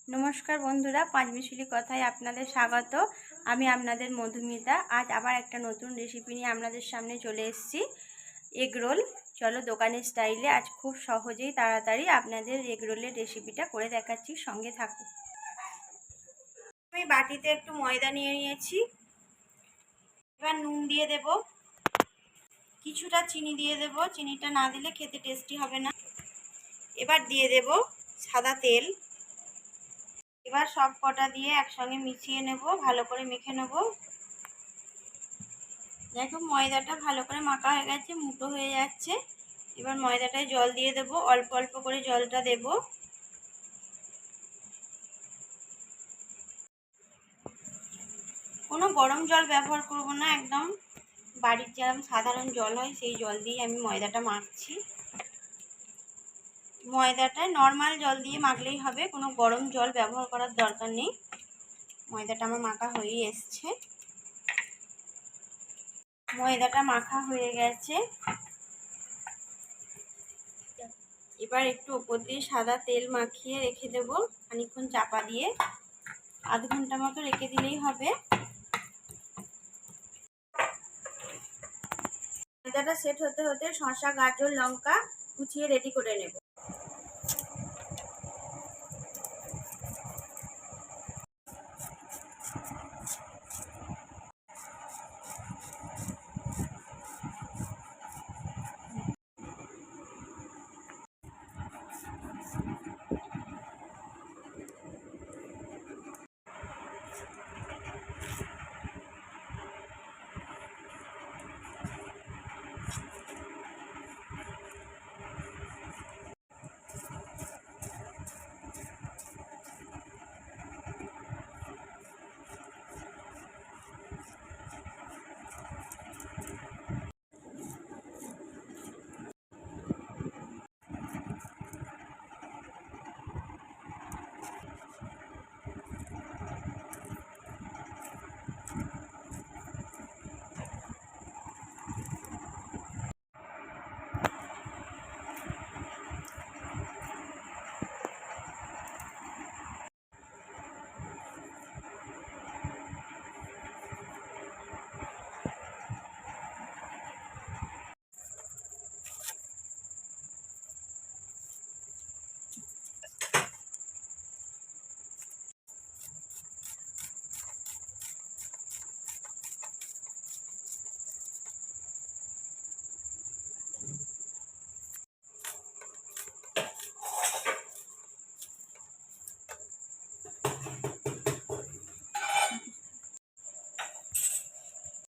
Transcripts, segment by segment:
নমস্কার বন্ধুরা, পাঁচমিশুলি কথায় আপনাদের স্বাগত। আমি আপনাদের মধুমিতা। আজ আবার একটা নতুন রেসিপি নিয়ে আপনাদের সামনে চলে এসেছি। Egg roll. চলো দোকানের স্টাইলে আজ খুব সহজেই তাড়াতাড়ি আপনাদের এগ রোলের রেসিপিটা করে দেখাচ্ছি, সঙ্গে থাকুন। আমি বাটিতে একটু ময়দা নিয়ে নিয়েছি। এবার নুন দিয়ে দেব, কিছুটা চিনি দিয়ে দেব, চিনিটা না দিলে খেতে টেস্টি হবে না। এবার দিয়ে দেব সাদা তেল। এবার সব কটা দিয়ে একসঙ্গে মিশিয়ে নেব, ভালো করে মেখে নেব। দেখো ময়দাটা ভালো করে মাখা হয়ে গেছে, মুঠো হয়ে যাচ্ছে। এবার ময়দাটায় জল দিয়ে দেব, অল্প অল্প করে জলটা দেব। কোনো গরম জল ব্যবহার করব না, একদম বাড়ির যেরকম সাধারণ জল হয় সেই জল দিয়ে আমি ময়দাটা মাখছি। ময়দাটায় নর্মাল জল দিয়ে মাখলেই হবে, কোনো গরম জল ব্যবহার করার দরকার নেই। ময়দাটা আমার মাখা হয়েই এসছে। ময়দাটা মাখা হয়ে গেছে। এবার একটু উপর দিয়ে সাদা তেল মাখিয়ে রেখে দেব, খানিকক্ষণ চাপা দিয়ে। আধ ঘন্টা মতো রেখে দিলেই হবে। ময়দাটা সেট হতে হতে শসা, গাজর, লঙ্কা কুচিয়ে রেডি করে নেব।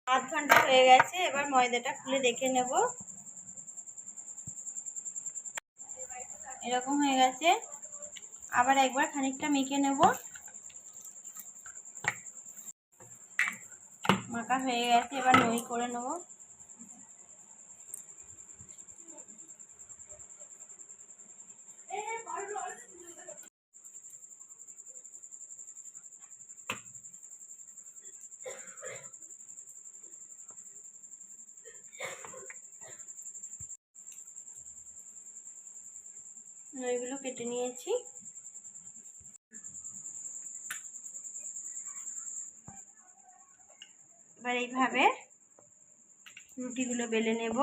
আধ ঘন্টা হয়ে গেছে, এবার ময়দাটা খুলে দেখে নেব। এরকম হয়ে গেছে। আবার একবার খানিকটা মেখে নেব। মাখা হয়ে গেছে, এবার নই করে নেব। নইগুলো কেটে নিয়েছি। এবার এইভাবে রুটিগুলো বেলে নেব।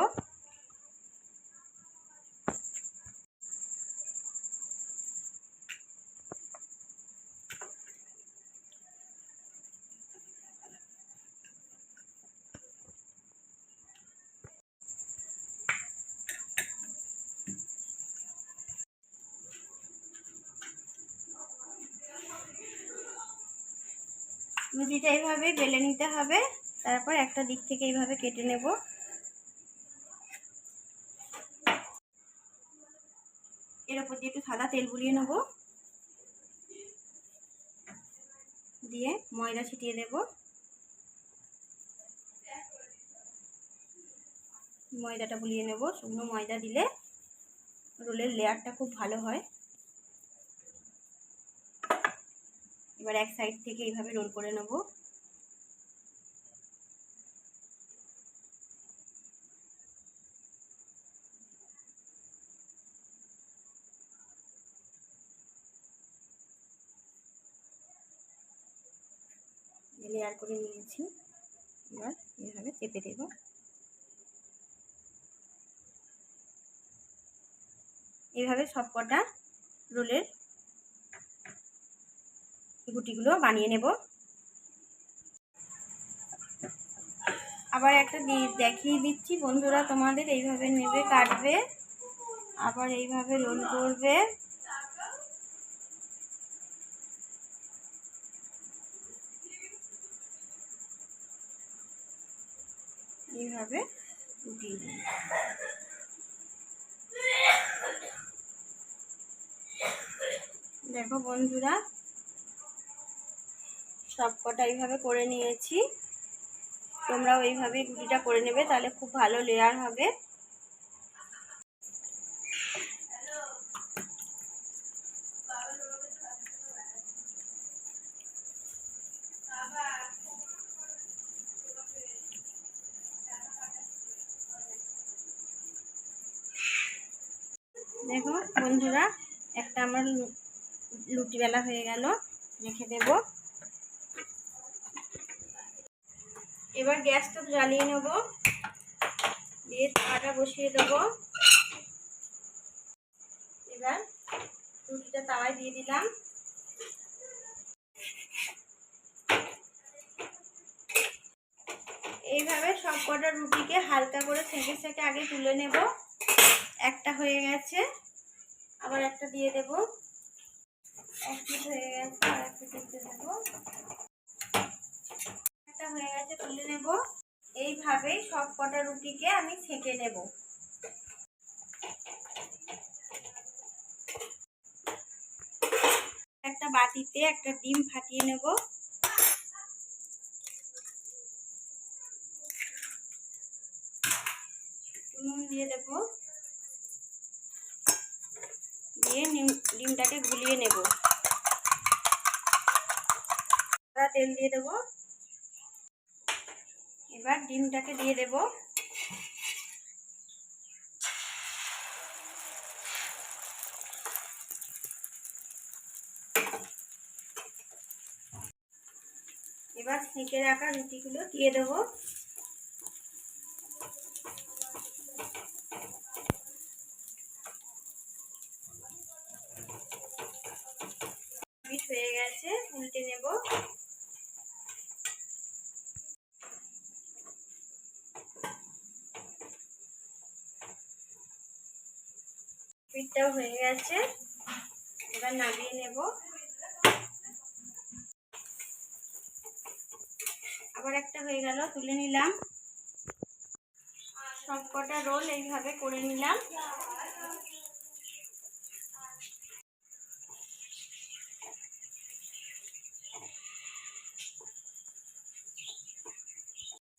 রুটিটা এইভাবে বেলে নিতে হবে, তারপর একটা দিক থেকে এইভাবে কেটে নেব। এর উপর দিয়ে একটু সাদা তেল বুলিয়ে নেব, দিয়ে ময়দা ছিটিয়ে দেব। ময়দাটা বুলিয়ে নেব, শুকনো ময়দা দিলে রোলের লেয়ারটা খুব ভালো হয়। এবার এক সাইড থেকে এইভাবে রোল করে নেব। লেয়ার করে নিয়েছি। এবার এভাবে চেপে দেব। এইভাবে সব কটা রোলের গুটিগুলো বানিয়ে নেব। আবার একটা দেখিয়ে দিচ্ছি বন্ধুরা তোমাদের, এইভাবে নেবে, কাটবে, আবার এইভাবে রোল করবে। এইভাবে উঠিয়ে দিই। দেখো বন্ধুরা সব কটা এইভাবে করে নিয়েছি। তোমরাও এইভাবে রুটিটা করে নেবে, তাহলে খুব ভালো লেয়ার হবে। দেখো বন্ধুরা একটা আমার লুচি বেলা হয়ে গেল, রেখে দেব। এবার গ্যাসটা জ্বালিয়ে নেব, দিয়ে তাওয়াটা বসিয়ে দেব। এবার রুটিটা তাওয়ায় দিয়ে দিলাম। এইভাবে সব কটা রুটিকে হালকা করে সেঁকে সেঁকে আগে তুলে নেব। একটা হয়ে গেছে, আবার একটা দিয়ে দেব। এক পিস হয়ে গেছে, আর একটা তুলতে দেব। একটা হয়ে গেছে, তুলে নেব। এইভাবেই সব কটা রুটিকে আমি সেঁকে নেব। একটা বাটিতে একটা ডিম ফাটিয়ে নেব। নুন দিয়ে দেব, দিয়ে ডিমটাকে গুলিয়ে নেব। তেল দিয়ে দেব। এবার ডিমটাকে দিয়ে দেব। এবার সেঁকে রাখা রুটিগুলো দিয়ে দেব। হয়ে গেছে, উল্টে নেব। পিঠটাও হয়ে গেছে, এবার নামিয়ে নেব। আবার একটা হয়ে গেল, তুলে নিলাম। সব কটা রোল এইভাবে করে নিলাম।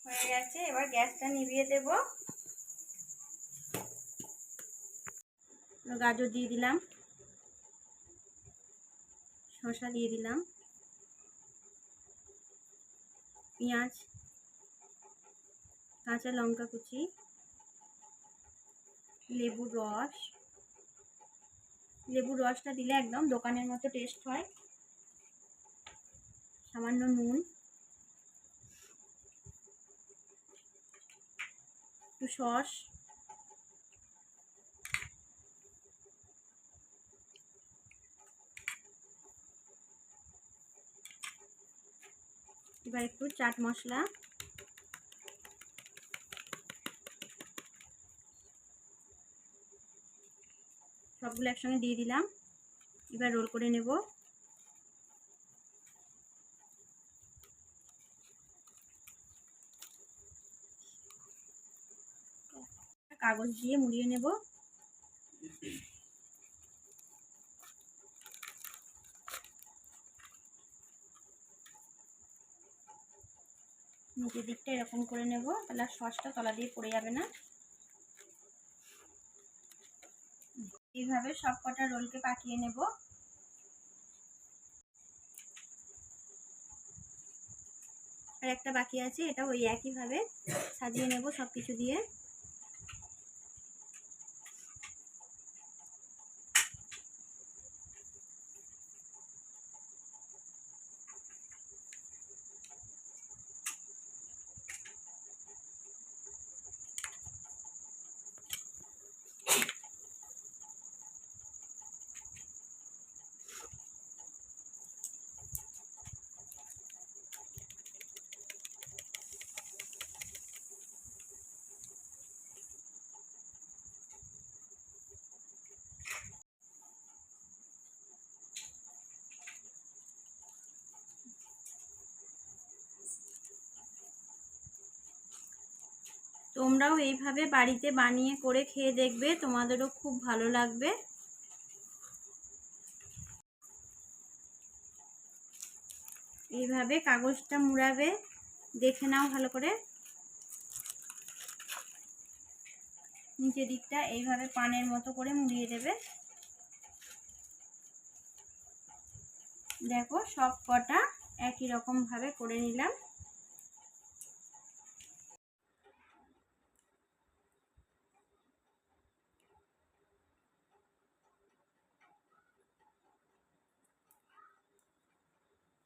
হয়ে গেছে, এবার গ্যাসটা নিভিয়ে দেব। গাজর দিয়ে দিলাম, শসা দিয়ে দিলাম, পেঁয়াজ, কাঁচা লঙ্কা কুচি, লেবুর রস। লেবুর রসটা দিলে একদম দোকানের মতো টেস্ট হয়। সামান্য নুন, একটু সস, এবার একটু চাট মশলা, সবগুলো একসঙ্গে দিয়ে দিলাম। এবার রোল করে নেব। কাগজ দিয়ে মুড়িয়ে নেব। নিচের দিকটা এরকম করে নেব, তাহলে সসটা তলা দিয়ে পড়ে যাবে না। এইভাবে সব কটা রোলকে পাকিয়ে নেব। আর একটা বাকি আছে, এটা ওই একইভাবে সাজিয়ে নেব সব কিছু দিয়ে। তোমরাও এইভাবে বাড়িতে বানিয়ে করে খেয়ে দেখবে, তোমাদেরও খুব ভালো লাগবে। এইভাবে কাগজটা মুড়াবে, দেখে নাও ভালো করে। নিচের দিকটা এইভাবে পানের মতো করে মুড়িয়ে দেবে। দেখো সব কটা একই রকম ভাবে করে নিলাম।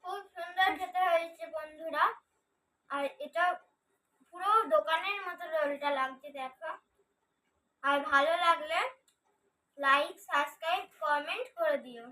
খুব সুন্দর খেতে হয়েছে বন্ধুরা। আর এটা পুরো দোকানের মতো রোলটা লাগছে, দেখো। আর ভালো লাগলে লাইক, সাবস্ক্রাইব, কমেন্ট করে দিও।